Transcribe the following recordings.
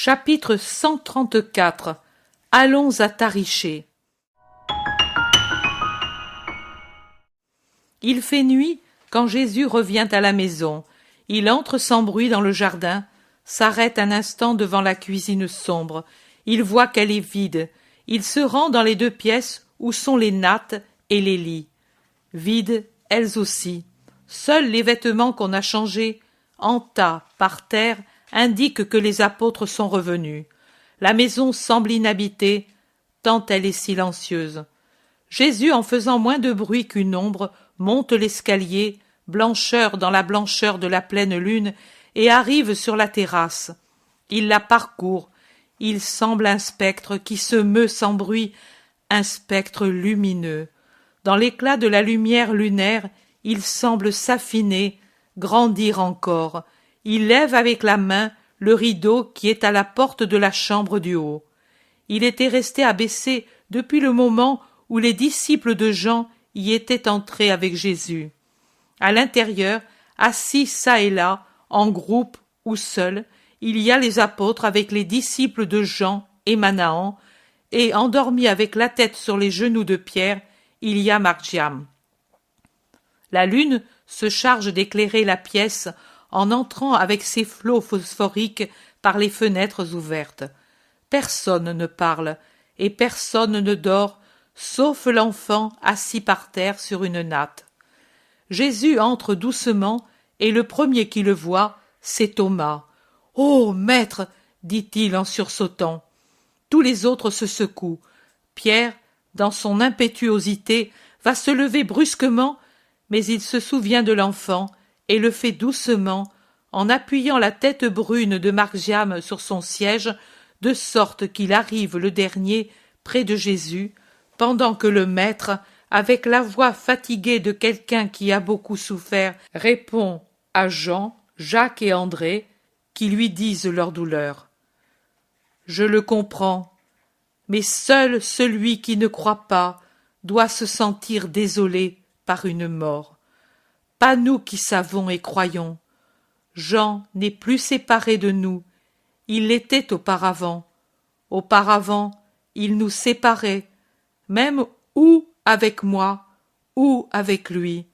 Chapitre 134. Allons à Tariché. Il fait nuit quand Jésus revient à la maison. Il entre sans bruit dans le jardin, s'arrête un instant devant la cuisine sombre. Il voit qu'elle est vide. Il se rend dans les 2 pièces où sont les nattes et les lits. Vides, elles aussi. Seuls les vêtements qu'on a changés, en tas, par terre, indiquent que les apôtres sont revenus. La maison semble inhabitée, tant elle est silencieuse. Jésus, en faisant moins de bruit qu'une ombre, monte l'escalier, blancheur dans la blancheur de la pleine lune, et arrive sur la terrasse. Il la parcourt. Il semble un spectre qui se meut sans bruit, un spectre lumineux. Dans l'éclat de la lumière lunaire, il semble s'affiner, grandir encore. Il lève avec la main le rideau qui est à la porte de la chambre du haut. Il était resté abaissé depuis le moment où les disciples de Jean y étaient entrés avec Jésus. À l'intérieur, assis çà et là, en groupe ou seuls, il y a les apôtres avec les disciples de Jean et Manahan, et endormi avec la tête sur les genoux de Pierre, il y a Marciam. La lune se charge d'éclairer la pièce en entrant avec ses flots phosphoriques par les fenêtres ouvertes. Personne ne parle et personne ne dort, sauf l'enfant assis par terre sur une natte. Jésus entre doucement et le premier qui le voit, c'est Thomas. « Oh, maître !» dit-il en sursautant. Tous les autres se secouent. Pierre, dans son impétuosité, va se lever brusquement, mais il se souvient de l'enfant et le fait doucement, en appuyant la tête brune de Marciam sur son siège, de sorte qu'il arrive le dernier près de Jésus, pendant que le maître, avec la voix fatiguée de quelqu'un qui a beaucoup souffert, répond à Jean, Jacques et André, qui lui disent leur douleur. Je le comprends, mais seul celui qui ne croit pas doit se sentir désolé par une mort. Pas nous qui savons et croyons. Jean n'est plus séparé de nous. Il l'était auparavant. Auparavant, il nous séparait, même ou avec moi, ou avec lui.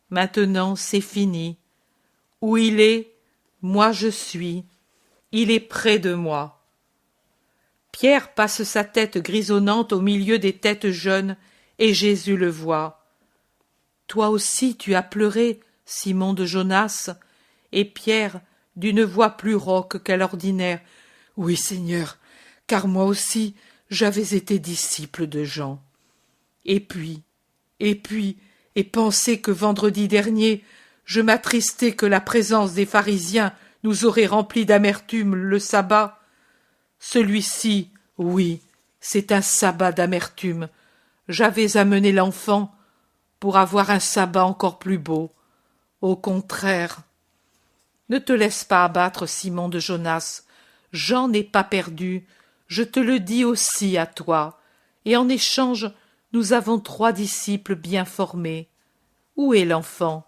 Maintenant, c'est fini. Où il est, moi je suis. Il est près de moi. Pierre passe sa tête grisonnante au milieu des têtes jeunes, et Jésus le voit. Toi aussi tu as pleuré, Simon de Jonas, et Pierre, d'une voix plus rauque qu'à l'ordinaire. Oui, Seigneur, car moi aussi j'avais été disciple de Jean. Et penser que vendredi dernier, je m'attristais que la présence des pharisiens nous aurait remplis d'amertume le sabbat. Celui-ci, oui, c'est un sabbat d'amertume. J'avais amené l'enfant pour avoir un sabbat encore plus beau. Au contraire. Ne te laisse pas abattre, Simon de Jonas. Jean n'est pas perdu. Je te le dis aussi à toi. Et en échange, nous avons 3 disciples bien formés. Où est l'enfant?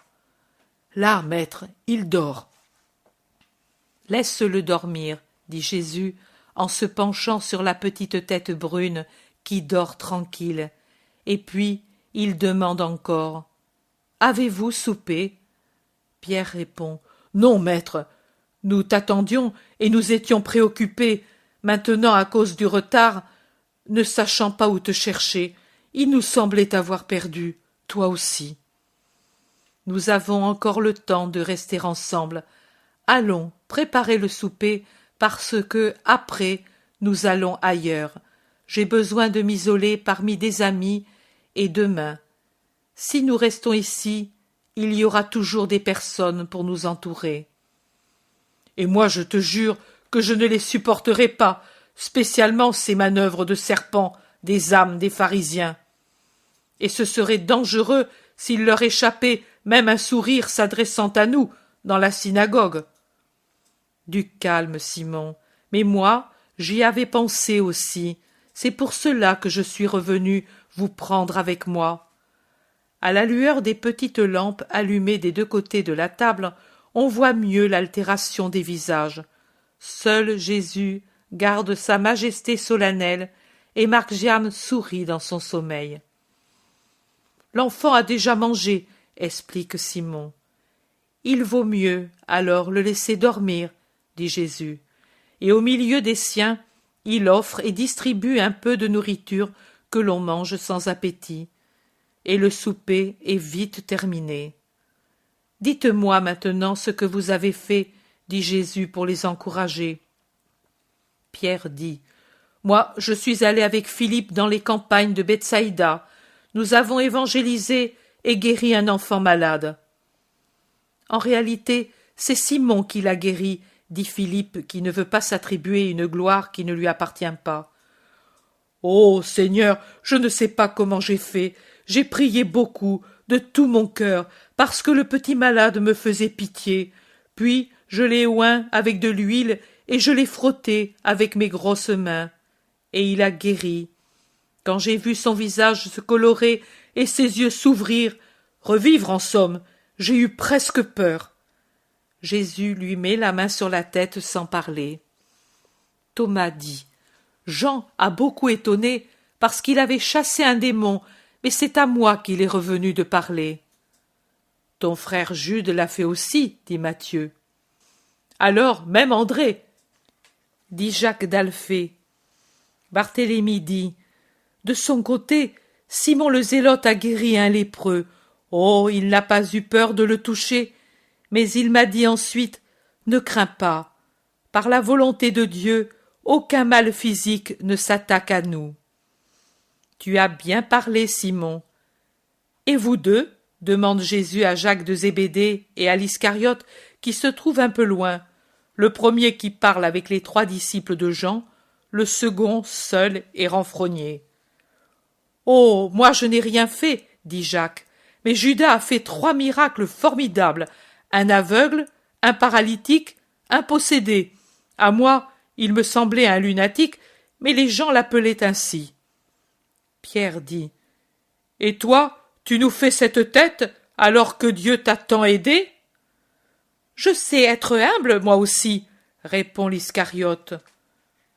Là, maître, il dort. Laisse-le dormir, dit Jésus, en se penchant sur la petite tête brune qui dort tranquille. Et puis, il demande encore. Avez-vous soupé? Pierre répond. Non, maître. Nous t'attendions et nous étions préoccupés. Maintenant, à cause du retard, ne sachant pas où te chercher, il nous semblait t'avoir perdu, toi aussi. Nous avons encore le temps de rester ensemble. Allons, préparer le souper, parce que, après, nous allons ailleurs. J'ai besoin de m'isoler parmi des amis, et demain. Si nous restons ici, il y aura toujours des personnes pour nous entourer. Et moi, je te jure que je ne les supporterai pas, spécialement ces manœuvres de serpents des âmes des pharisiens. Et ce serait dangereux s'il leur échappait même un sourire s'adressant à nous dans la synagogue. Du calme, Simon, mais moi, j'y avais pensé aussi. C'est pour cela que je suis revenu vous prendre avec moi. À la lueur des petites lampes allumées des 2 côtés de la table, on voit mieux l'altération des visages. Seul Jésus, garde sa majesté solennelle, et Marc-Jeanne sourit dans son sommeil. L'enfant a déjà mangé, explique Simon. Il vaut mieux alors le laisser dormir, dit Jésus, et au milieu des siens, il offre et distribue un peu de nourriture que l'on mange sans appétit, et le souper est vite terminé. Dites-moi maintenant ce que vous avez fait, dit Jésus pour les encourager. Pierre dit, moi, je suis allé avec Philippe dans les campagnes de Bethsaïda. Nous avons évangélisé et guéri un enfant malade. En réalité, c'est Simon qui l'a guéri, dit Philippe, qui ne veut pas s'attribuer une gloire qui ne lui appartient pas. Oh, Seigneur, je ne sais pas comment j'ai fait. J'ai prié beaucoup, de tout mon cœur, parce que le petit malade me faisait pitié. Puis je l'ai oint avec de l'huile et je l'ai frotté avec mes grosses mains. Et il a guéri. Quand j'ai vu son visage se colorer et ses yeux s'ouvrir, revivre en somme, j'ai eu presque peur. Jésus lui met la main sur la tête sans parler. Thomas dit, Jean a beaucoup étonné parce qu'il avait chassé un démon, mais c'est à moi qu'il est revenu de parler. Ton frère Jude l'a fait aussi, dit Matthieu. Alors même André, dit Jacques d'Alphée. Barthélemy dit, de son côté, Simon le Zélote a guéri un lépreux. Oh, il n'a pas eu peur de le toucher, mais il m'a dit ensuite, ne crains pas. Par la volonté de Dieu, aucun mal physique ne s'attaque à nous. Tu as bien parlé, Simon. Et vous deux? Demande Jésus à Jacques de Zébédée et à l'Iscariote, qui se trouve un peu loin. Le premier qui parle avec les 3 disciples de Jean, le second seul et renfrogné. Oh, moi je n'ai rien fait, dit Jacques, mais Judas a fait 3 miracles formidables, un aveugle, un paralytique, un possédé. À moi, il me semblait un lunatique, mais les gens l'appelaient ainsi. Pierre dit, et toi, tu nous fais cette tête alors que Dieu t'a tant aidé? Je sais être humble, moi aussi, répond l'Iscariote.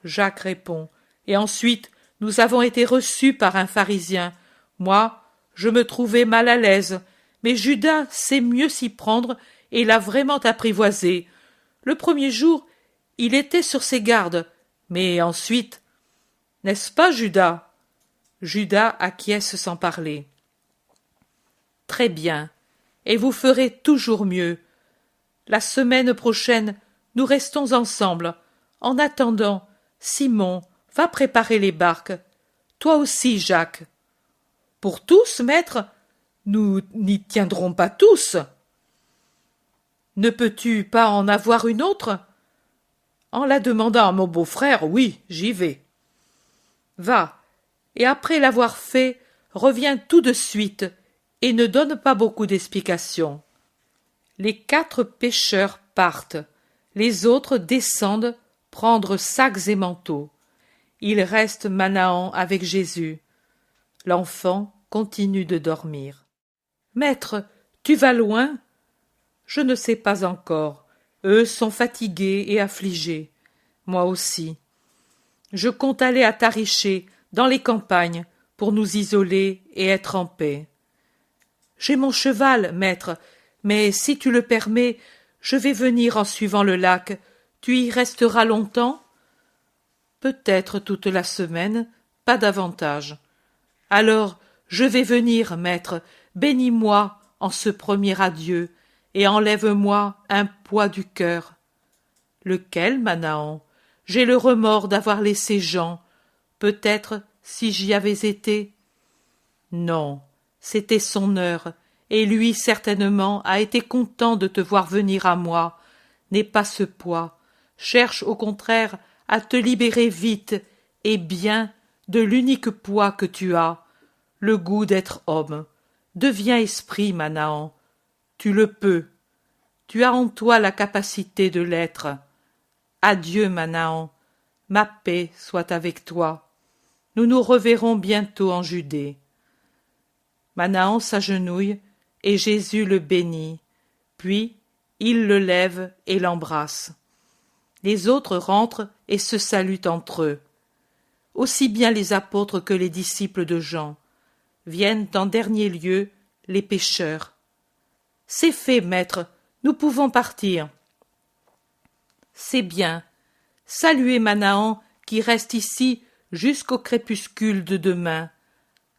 Jacques répond, et ensuite nous avons été reçus par un pharisien. Moi, je me trouvais mal à l'aise, mais Judas sait mieux s'y prendre et l'a vraiment apprivoisé. Le premier jour, il était sur ses gardes, mais ensuite... N'est-ce pas, Judas? Judas acquiesce sans parler. Très bien, et vous ferez toujours mieux. La semaine prochaine, nous restons ensemble. En attendant, Simon, va préparer les barques. Toi aussi, Jacques. Pour tous, maître? Nous n'y tiendrons pas tous. Ne peux-tu pas en avoir une autre? En la demandant à mon beau-frère, oui, j'y vais. Va, et après l'avoir fait, reviens tout de suite, et ne donne pas beaucoup d'explications. Les 4 pêcheurs partent, les autres descendent prendre sacs et manteaux. Il reste Manahan avec Jésus. L'enfant continue de dormir. Maître, tu vas loin? Je ne sais pas encore. Eux sont fatigués et affligés. Moi aussi. Je compte aller à Tariché, dans les campagnes, pour nous isoler et être en paix. J'ai mon cheval, maître, mais si tu le permets, je vais venir en suivant le lac. Tu y resteras longtemps? Peut-être toute la semaine, pas davantage. Alors, je vais venir, maître, bénis-moi en ce premier adieu, et enlève-moi un poids du cœur. Lequel, Manahan? J'ai le remords d'avoir laissé Jean. Peut-être si j'y avais été. Non, c'était son heure, et lui certainement a été content de te voir venir à moi. N'aie pas ce poids. Cherche au contraire à te libérer vite et bien de l'unique poids que tu as, le goût d'être homme. Deviens esprit, Manahan. Tu le peux. Tu as en toi la capacité de l'être. Adieu, Manahan. Ma paix soit avec toi. Nous nous reverrons bientôt en Judée. Manahan s'agenouille et Jésus le bénit. Puis il le lève et l'embrasse. Les autres rentrent et se saluent entre eux. Aussi bien les apôtres que les disciples de Jean. Viennent en dernier lieu les pécheurs. C'est fait, maître, nous pouvons partir. C'est bien. Saluez Manahan qui reste ici jusqu'au crépuscule de demain.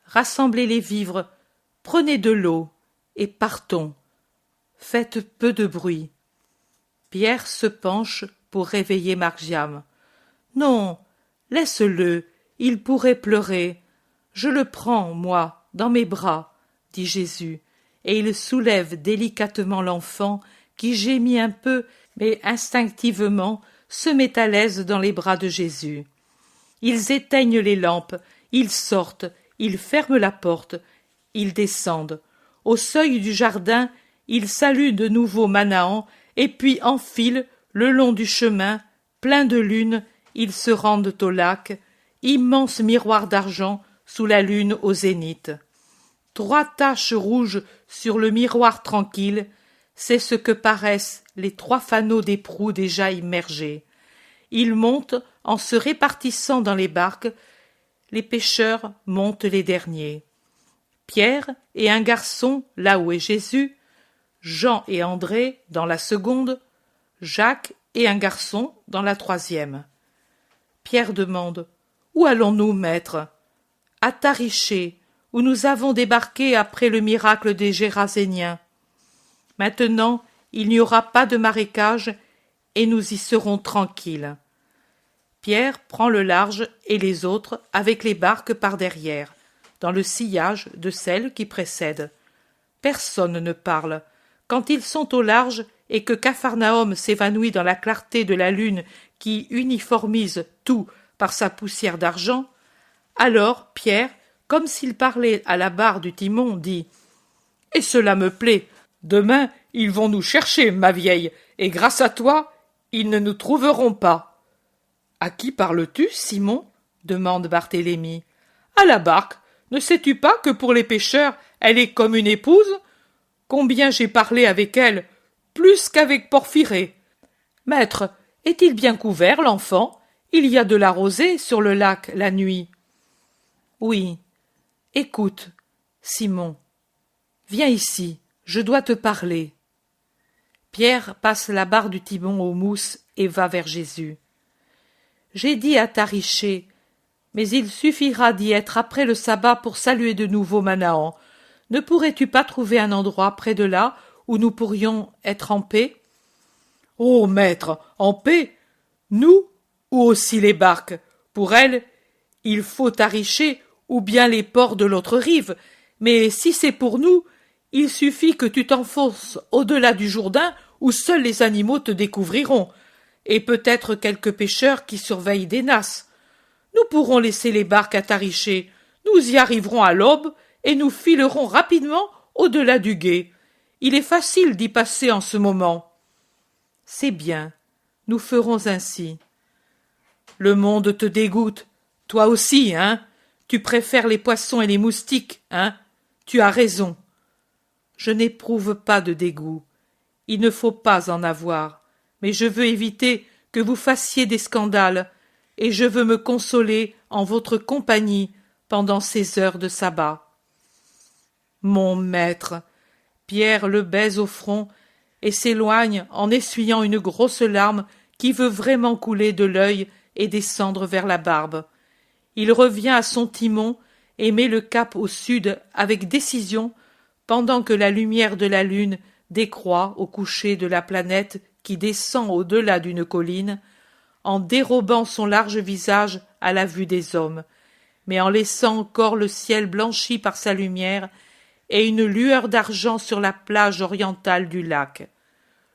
Rassemblez les vivres, prenez de l'eau et partons. Faites peu de bruit. Pierre se penche pour réveiller Margiam. Non, laisse-le, il pourrait pleurer. Je le prends, moi, dans mes bras, dit Jésus, et il soulève délicatement l'enfant qui gémit un peu, mais instinctivement se met à l'aise dans les bras de Jésus. Ils éteignent les lampes, ils sortent, ils ferment la porte, ils descendent. Au seuil du jardin, ils saluent de nouveau Manahan, et puis enfilent, le long du chemin, plein de lune, ils se rendent au lac, immense miroir d'argent sous la lune au zénith. 3 taches rouges sur le miroir tranquille, c'est ce que paraissent les 3 fanaux des proues déjà immergés. Ils montent en se répartissant dans les barques, les pêcheurs montent les derniers. Pierre et un garçon là où est Jésus, Jean et André dans la seconde, Jacques et un garçon dans la troisième. Pierre demande « Où allons-nous, maître ?» « À Tariché, où nous avons débarqué après le miracle des Géraséniens. Maintenant, il n'y aura pas de marécage et nous y serons tranquilles. » Pierre prend le large et les autres avec les barques par derrière, dans le sillage de celles qui précèdent. Personne ne parle. Quand ils sont au large et que Capharnaüm s'évanouit dans la clarté de la lune qui uniformise tout par sa poussière d'argent, alors Pierre, comme s'il parlait à la barre du timon, dit « Et cela me plaît. Demain, ils vont nous chercher, ma vieille, et grâce à toi, ils ne nous trouveront pas. » « À qui parles-tu, Simon ?» demande Barthélemy. « À la barque. Ne sais-tu pas que pour les pêcheurs, elle est comme une épouse ? Combien j'ai parlé avec elle, plus qu'avec Porphyrée. Maître, est-il bien couvert, l'enfant ? Il y a de la rosée sur le lac la nuit. » Oui. Écoute, Simon. Viens ici, je dois te parler. Pierre passe la barre du timon aux mousses et va vers Jésus. J'ai dit à Tariché, mais il suffira d'y être après le sabbat pour saluer de nouveau Manahan. Ne pourrais-tu pas trouver un endroit près de là où nous pourrions être en paix? Oh, maître, en paix? Nous ou aussi les barques? Pour elles, il faut Tariché ou bien les ports de l'autre rive, mais si c'est pour nous, il suffit que tu t'enfonces au-delà du Jourdain où seuls les animaux te découvriront, et peut-être quelques pêcheurs qui surveillent des nasses. Nous pourrons laisser les barques à Tariché, nous y arriverons à l'aube et nous filerons rapidement au-delà du gué. Il est facile d'y passer en ce moment. C'est bien, nous ferons ainsi. Le monde te dégoûte, toi aussi, hein? Tu préfères les poissons et les moustiques, hein? Tu as raison. Je n'éprouve pas de dégoût. Il ne faut pas en avoir. Mais je veux éviter que vous fassiez des scandales, et je veux me consoler en votre compagnie pendant ces heures de sabbat. Mon maître, Pierre le baise au front et s'éloigne en essuyant une grosse larme qui veut vraiment couler de l'œil et descendre vers la barbe. Il revient à son timon et met le cap au sud avec décision, pendant que la lumière de la lune décroît au coucher de la planète qui descend au-delà d'une colline, en dérobant son large visage à la vue des hommes, mais en laissant encore le ciel blanchi par sa lumière et une lueur d'argent sur la plage orientale du lac.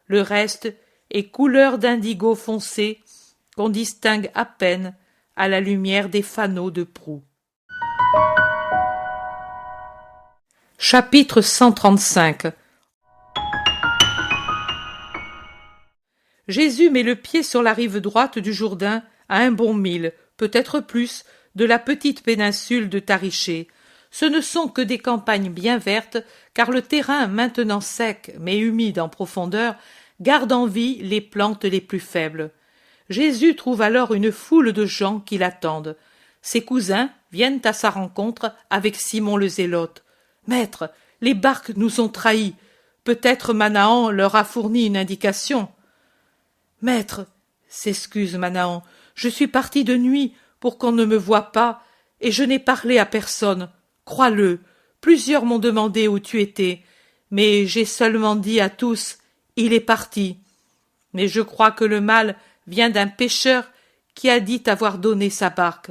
Le reste est couleur d'indigo foncé qu'on distingue à peine à la lumière des fanaux de proue. Chapitre 135. Jésus met le pied sur la rive droite du Jourdain à un bon mille, peut-être plus, de la petite péninsule de Tariché. Ce ne sont que des campagnes bien vertes, car le terrain, maintenant sec mais humide en profondeur, garde en vie les plantes les plus faibles. Jésus trouve alors une foule de gens qui l'attendent. Ses cousins viennent à sa rencontre avec Simon le Zélote. « Maître, les barques nous ont trahis. Peut-être Manahan leur a fourni une indication. »« Maître, s'excuse Manahan, je suis parti de nuit pour qu'on ne me voie pas, et je n'ai parlé à personne. Crois-le, plusieurs m'ont demandé où tu étais, mais j'ai seulement dit à tous « Il est parti ». Mais je crois que le mal vient d'un pêcheur qui a dit avoir donné sa barque.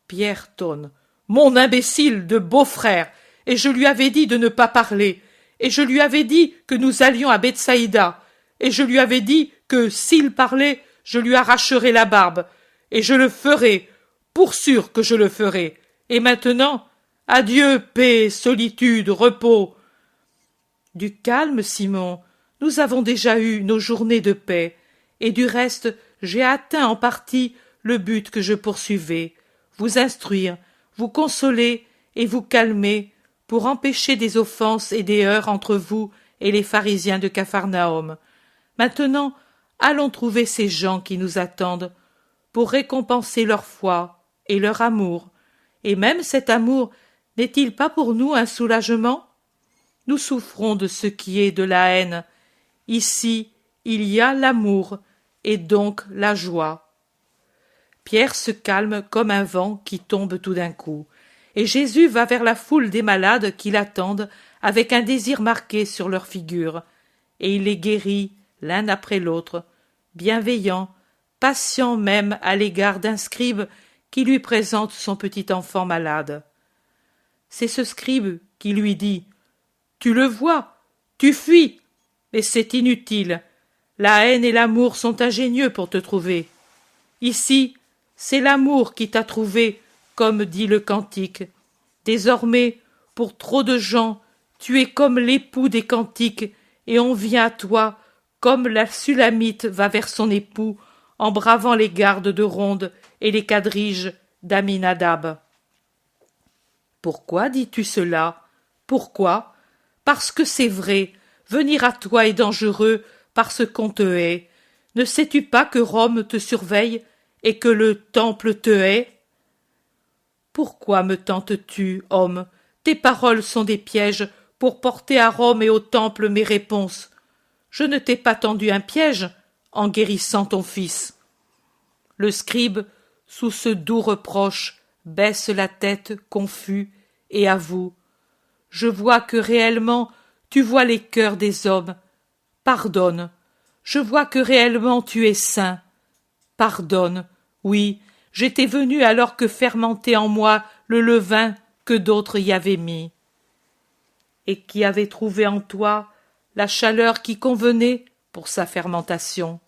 Pierre tonne. « Mon imbécile de beau-frère, et je lui avais dit de ne pas parler, et je lui avais dit que nous allions à Bethsaïda, et je lui avais dit que, s'il parlait, je lui arracherais la barbe, et je le ferai, pour sûr que je le ferai. Et maintenant, adieu, paix, solitude, repos. » Du calme, Simon, nous avons déjà eu nos journées de paix, et du reste, j'ai atteint en partie le but que je poursuivais, vous instruire, vous consoler et vous calmer, pour empêcher des offenses et des heurts entre vous et les pharisiens de Capharnaüm. Maintenant, allons trouver ces gens qui nous attendent, pour récompenser leur foi et leur amour. Et même cet amour n'est-il pas pour nous un soulagement? Nous souffrons de ce qui est de la haine. Ici, il y a l'amour, et donc la joie. Pierre se calme comme un vent qui tombe tout d'un coup, et Jésus va vers la foule des malades qui l'attendent avec un désir marqué sur leurs figures, et il les guérit l'un après l'autre, bienveillant, patient même à l'égard d'un scribe qui lui présente son petit enfant malade. C'est ce scribe qui lui dit « Tu le vois, tu fuis, mais c'est inutile. La haine et l'amour sont ingénieux pour te trouver. Ici, c'est l'amour qui t'a trouvé, comme dit le cantique. Désormais, pour trop de gens, tu es comme l'époux des cantiques, et on vient à toi, comme la Sulamite va vers son époux, en bravant les gardes de ronde et les quadriges d'Aminadab. » Pourquoi dis-tu cela? Pourquoi? Parce que c'est vrai, venir à toi est dangereux parce qu'on te hait. Ne sais-tu pas que Rome te surveille et que le temple te hait? Pourquoi me tentes-tu, homme? Tes paroles sont des pièges pour porter à Rome et au temple mes réponses. Je ne t'ai pas tendu un piège en guérissant ton fils. Le scribe, sous ce doux reproche, baisse la tête confus et avoue. Je vois que réellement tu vois les cœurs des hommes. Pardonne. Je vois que réellement tu es saint. Pardonne. Oui, j'étais venu alors que fermentait en moi le levain que d'autres y avaient mis. Et qui avait trouvé en toi la chaleur qui convenait pour sa fermentation.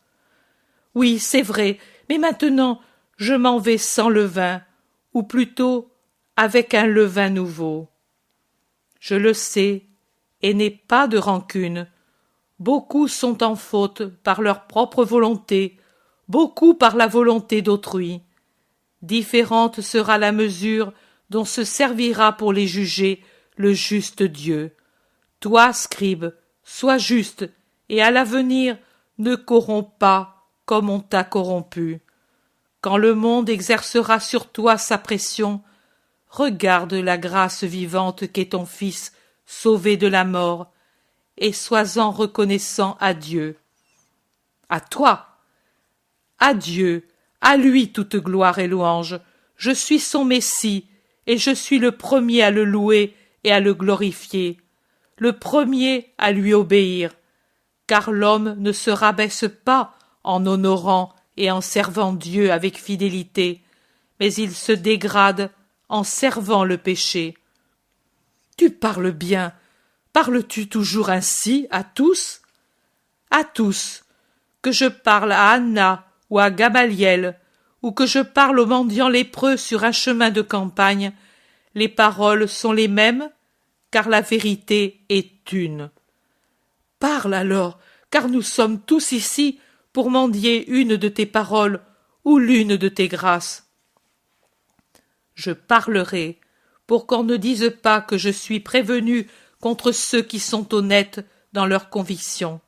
Oui, c'est vrai, mais maintenant je m'en vais sans levain, ou plutôt avec un levain nouveau. Je le sais, et n'ai pas de rancune. Beaucoup sont en faute par leur propre volonté, beaucoup par la volonté d'autrui. Différente sera la mesure dont se servira pour les juger le juste Dieu. Toi, scribe, sois juste, et à l'avenir ne corromps pas comme on t'a corrompu. Quand le monde exercera sur toi sa pression, regarde la grâce vivante qu'est ton Fils, sauvé de la mort, et sois-en reconnaissant à Dieu. À toi, à Dieu, à lui toute gloire et louange. Je suis son Messie, et je suis le premier à le louer et à le glorifier, le premier à lui obéir, car l'homme ne se rabaisse pas en honorant et en servant Dieu avec fidélité, mais il se dégrade en servant le péché. Tu parles bien. Parles-tu toujours ainsi à tous? À tous. Que je parle à Anna ou à Gamaliel, ou que je parle aux mendiants lépreux sur un chemin de campagne, les paroles sont les mêmes, car la vérité est une. Parle alors, car nous sommes tous ici pour mendier une de tes paroles ou l'une de tes grâces. Je parlerai, pour qu'on ne dise pas que je suis prévenu contre ceux qui sont honnêtes dans leurs convictions.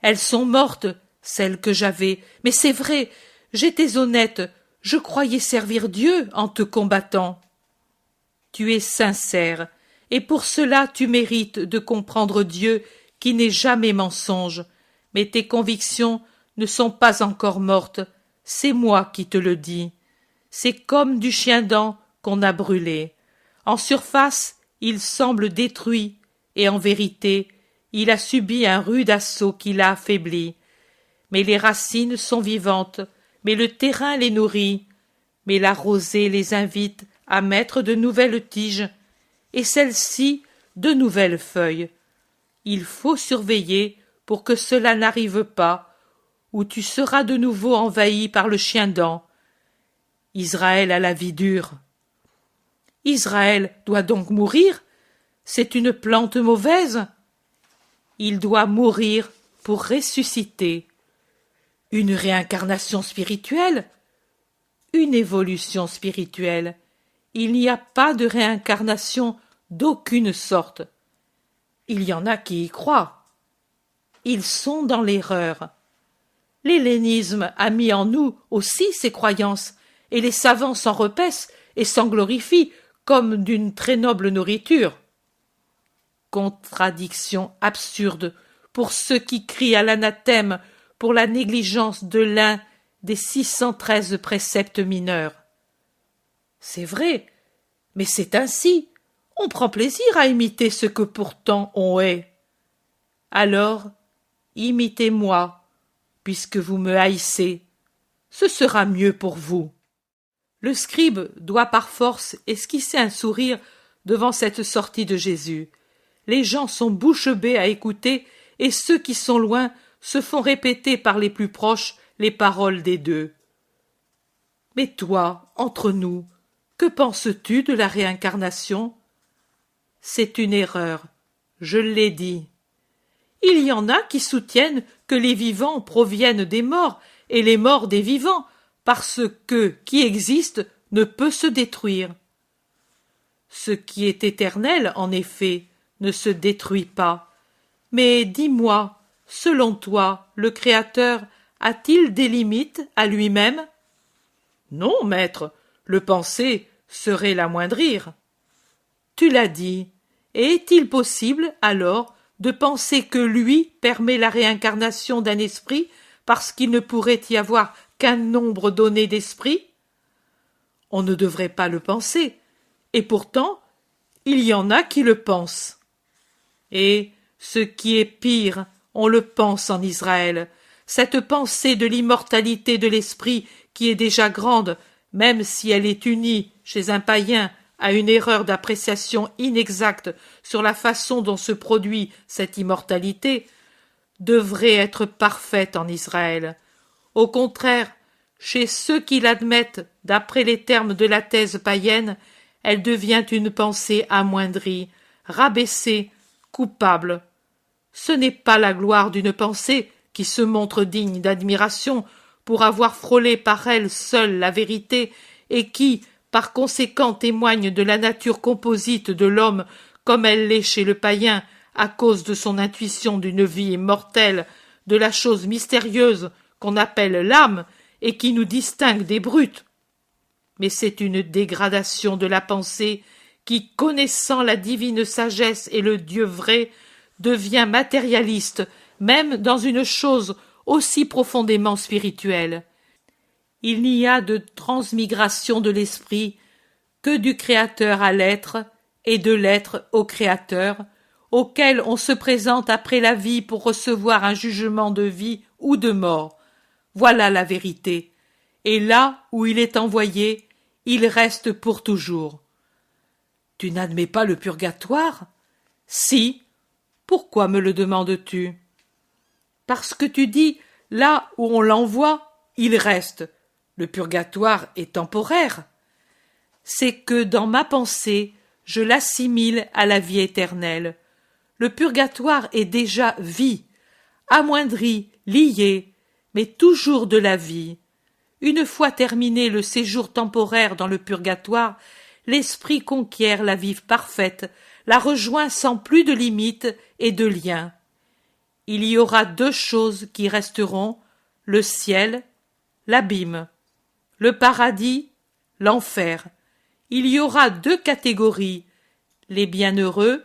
Elles sont mortes, celle que j'avais, mais c'est vrai, j'étais honnête, je croyais servir Dieu en te combattant. Tu es sincère, et pour cela tu mérites de comprendre Dieu qui n'est jamais mensonge, mais tes convictions ne sont pas encore mortes, c'est moi qui te le dis. C'est comme du chien-dent qu'on a brûlé. En surface, il semble détruit, et en vérité, il a subi un rude assaut qui l'a affaibli. Mais les racines sont vivantes, mais le terrain les nourrit, mais la rosée les invite à mettre de nouvelles tiges, et celles-ci de nouvelles feuilles. Il faut surveiller pour que cela n'arrive pas, ou tu seras de nouveau envahi par le chien-dent. Israël a la vie dure. Israël doit donc mourir? C'est une plante mauvaise? Il doit mourir pour ressusciter. Une réincarnation spirituelle? Une évolution spirituelle. Il n'y a pas de réincarnation d'aucune sorte. Il y en a qui y croient. Ils sont dans l'erreur. L'hellénisme a mis en nous aussi ces croyances, et les savants s'en repaissent et s'en glorifient comme d'une très noble nourriture. Contradiction absurde pour ceux qui crient à l'anathème pour la négligence de l'un des 613 préceptes mineurs. C'est vrai, mais c'est ainsi. On prend plaisir à imiter ce que pourtant on hait. Alors, imitez-moi, puisque vous me haïssez. Ce sera mieux pour vous. Le scribe doit par force esquisser un sourire devant cette sortie de Jésus. Les gens sont bouche bée à écouter, et ceux qui sont loin se font répéter par les plus proches les paroles des deux. Mais toi, entre nous, que penses-tu de la réincarnation? C'est une erreur, je l'ai dit. Il y en a qui soutiennent que les vivants proviennent des morts et les morts des vivants, parce que qui existe ne peut se détruire. Ce qui est éternel, en effet, ne se détruit pas. Mais dis-moi, selon toi, le Créateur a-t-il des limites à lui-même? Non, maître, le penser serait l'amoindrir. Tu l'as dit, et est-il possible, alors, de penser que lui permet la réincarnation d'un esprit parce qu'il ne pourrait y avoir qu'un nombre donné d'esprits? On ne devrait pas le penser, et pourtant, il y en a qui le pensent. Et, ce qui est pire, on le pense en Israël, cette pensée de l'immortalité de l'esprit qui est déjà grande, même si elle est unie chez un païen à une erreur d'appréciation inexacte sur la façon dont se produit cette immortalité, devrait être parfaite en Israël. Au contraire, chez ceux qui l'admettent d'après les termes de la thèse païenne, elle devient une pensée amoindrie, rabaissée, coupable. Ce n'est pas la gloire d'une pensée qui se montre digne d'admiration pour avoir frôlé par elle seule la vérité et qui, par conséquent, témoigne de la nature composite de l'homme comme elle l'est chez le païen à cause de son intuition d'une vie immortelle, de la chose mystérieuse qu'on appelle l'âme et qui nous distingue des brutes. Mais c'est une dégradation de la pensée qui, connaissant la divine sagesse et le Dieu vrai, devient matérialiste, même dans une chose aussi profondément spirituelle. Il n'y a de transmigration de l'esprit que du Créateur à l'être et de l'être au Créateur, auquel on se présente après la vie pour recevoir un jugement de vie ou de mort. Voilà la vérité. Et là où il est envoyé, il reste pour toujours. Tu n'admets pas le purgatoire? Si. Pourquoi me le demandes-tu? Parce que tu dis, là où on l'envoie, il reste. Le purgatoire est temporaire. C'est que dans ma pensée, je l'assimile à la vie éternelle. Le purgatoire est déjà vie, amoindri, lié, mais toujours de la vie. Une fois terminé le séjour temporaire dans le purgatoire, l'esprit conquiert la vie parfaite, la rejoint sans plus de limites et de liens. Il y aura deux choses qui resteront, le ciel, l'abîme, le paradis, l'enfer. Il y aura 2 catégories, les bienheureux,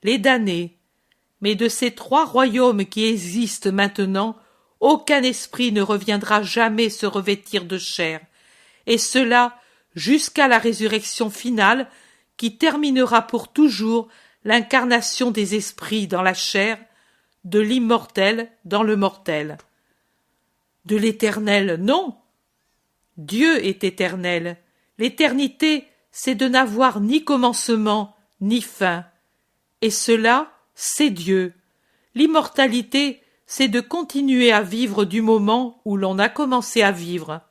les damnés. Mais de ces 3 royaumes qui existent maintenant, aucun esprit ne reviendra jamais se revêtir de chair, et cela jusqu'à la résurrection finale qui terminera pour toujours l'incarnation des esprits dans la chair, de l'immortel dans le mortel. De l'éternel, non. Dieu est éternel. L'éternité, c'est de n'avoir ni commencement, ni fin. Et cela, c'est Dieu. L'immortalité, c'est de continuer à vivre du moment où l'on a commencé à vivre.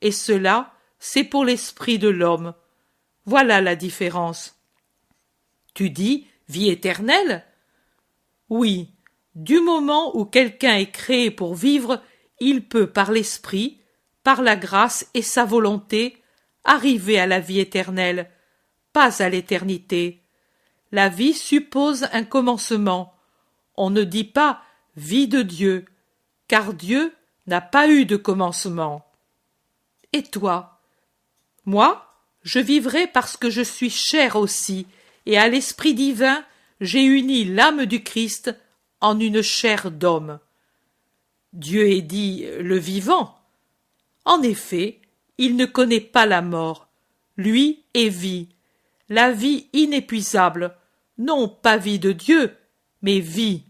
Et cela, c'est pour l'esprit de l'homme. Voilà la différence. Tu dis vie éternelle? Oui, du moment où quelqu'un est créé pour vivre, il peut par l'esprit, par la grâce et sa volonté, arriver à la vie éternelle, pas à l'éternité. La vie suppose un commencement. On ne dit pas vie de Dieu, car Dieu n'a pas eu de commencement. Et toi? Moi, je vivrai parce que je suis chair aussi, et à l'Esprit divin, j'ai uni l'âme du Christ en une chair d'homme. Dieu est dit le vivant. En effet, il ne connaît pas la mort. Lui est vie, la vie inépuisable, non pas vie de Dieu, mais vie.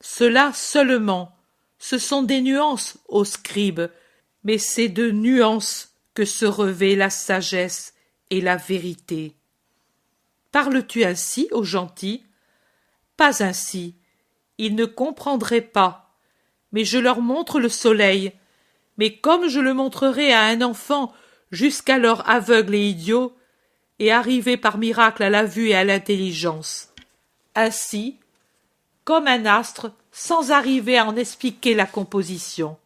Cela seulement, ce sont des nuances, ô scribe, mais c'est de nuances que se revêt la sagesse et la vérité. Parles-tu ainsi aux gentils? Pas ainsi, ils ne comprendraient pas. Mais je leur montre le soleil, mais comme je le montrerai à un enfant jusqu'alors aveugle et idiot, et arrivé par miracle à la vue et à l'intelligence. Ainsi, comme un astre, sans arriver à en expliquer la composition.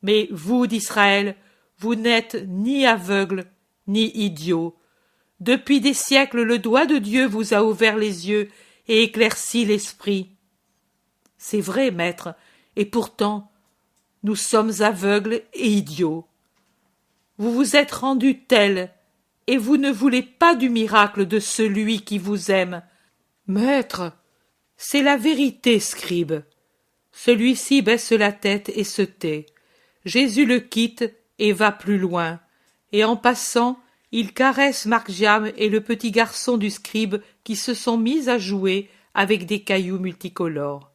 Mais vous d'Israël, vous n'êtes ni aveugles, ni idiots. Depuis des siècles, le doigt de Dieu vous a ouvert les yeux et éclairci l'esprit. C'est vrai, maître, et pourtant, nous sommes aveugles et idiots. Vous vous êtes rendus tels, et vous ne voulez pas du miracle de celui qui vous aime. Maître, c'est la vérité, scribe. Celui-ci baisse la tête et se tait. Jésus le quitte et va plus loin, et en passant, il caresse Marc-Jam et le petit garçon du scribe qui se sont mis à jouer avec des cailloux multicolores.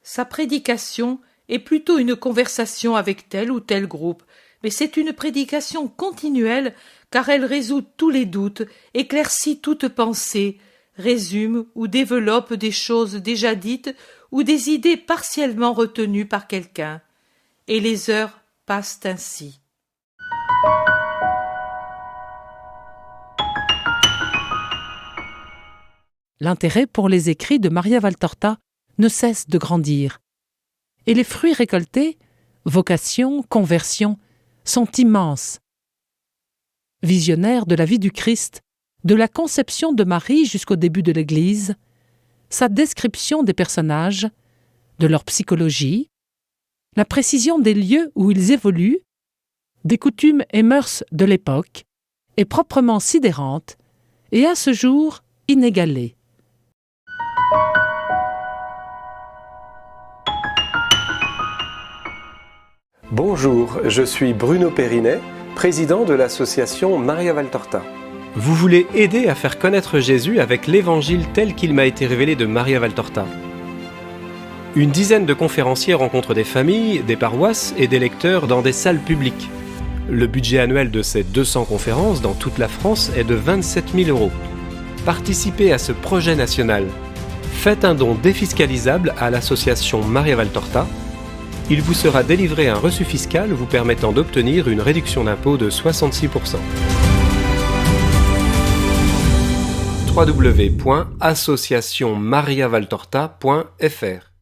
Sa prédication est plutôt une conversation avec tel ou tel groupe, mais c'est une prédication continuelle car elle résout tous les doutes, éclaircit toute pensée, résume ou développe des choses déjà dites ou des idées partiellement retenues par quelqu'un. Et les heures passent ainsi. L'intérêt pour les écrits de Maria Valtorta ne cesse de grandir. Et les fruits récoltés, vocation, conversion, sont immenses. Visionnaire de la vie du Christ, de la conception de Marie jusqu'au début de l'Église, sa description des personnages, de leur psychologie, la précision des lieux où ils évoluent, des coutumes et mœurs de l'époque, est proprement sidérante et à ce jour inégalée. Bonjour, je suis Bruno Périnet, président de l'association Maria Valtorta. Vous voulez aider à faire connaître Jésus avec l'évangile tel qu'il m'a été révélé de Maria Valtorta. Une dizaine de conférenciers rencontrent des familles, des paroisses et des lecteurs dans des salles publiques. Le budget annuel de ces 200 conférences dans toute la France est de 27 000 €. Participez à ce projet national. Faites un don défiscalisable à l'association Maria Valtorta. Il vous sera délivré un reçu fiscal vous permettant d'obtenir une réduction d'impôt de 66%. www.associationmariavaltorta.fr